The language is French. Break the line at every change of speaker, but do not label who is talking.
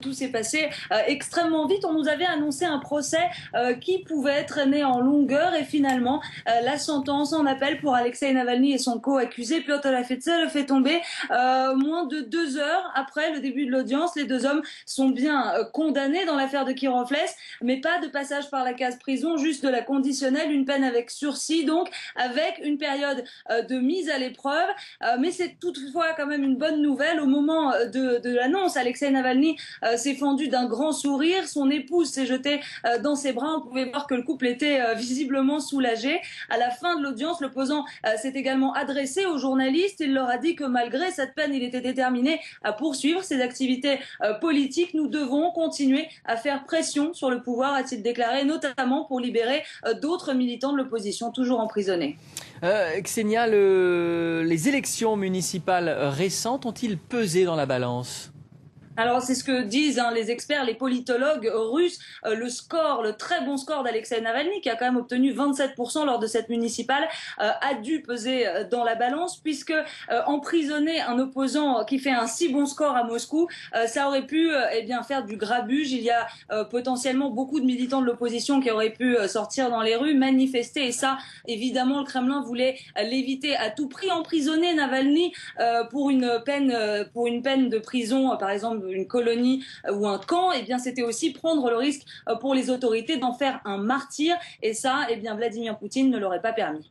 tout s'est passé extrêmement vite. On nous avait annoncé un procès qui pouvait traîner en longueur et finalement la sentence en appel pour Alexei Navalny et son co-accusé Piotr Efedzej le fait tomber moins de 2 heures après le début de l'audience. Les deux hommes sont bien condamnés dans l'affaire de Kirovlez, mais pas de passage par la case prison, juste de la conditionnelle, une peine avec sursis, donc avec une période de mise à l'épreuve. Mais c'est toutefois quand même une bonne nouvelle. Au moment de l'annonce, Alexei Navalny s'est fendu d'un grand sourire. Son épouse s'est jetée dans ses bras. On pouvait voir que le couple était visiblement soulagé. À la fin de l'audience, l'opposant s'est également adressé aux journalistes. Il leur a dit que malgré cette peine, il était déterminé à poursuivre ses activités politiques. Nous devons continuer à faire pression sur le pouvoir, a-t-il déclaré, notamment pour libérer d'autres militants de l'opposition toujours emprisonnés.
Ksenia, les élections municipales récentes ont-ils pesé dans la balance ?
Alors c'est ce que disent les experts, les politologues russes. Le très bon score d'Alexei Navalny, qui a quand même obtenu 27% lors de cette municipale, a dû peser dans la balance, puisque emprisonner un opposant qui fait un si bon score à Moscou, ça aurait pu faire du grabuge. Il y a potentiellement beaucoup de militants de l'opposition qui auraient pu sortir dans les rues, manifester, et ça, évidemment, le Kremlin voulait l'éviter à tout prix. Emprisonner Navalny pour une peine de prison, par exemple une colonie ou un camp, c'était aussi prendre le risque pour les autorités d'en faire un martyr, et ça, Vladimir Poutine ne l'aurait pas permis.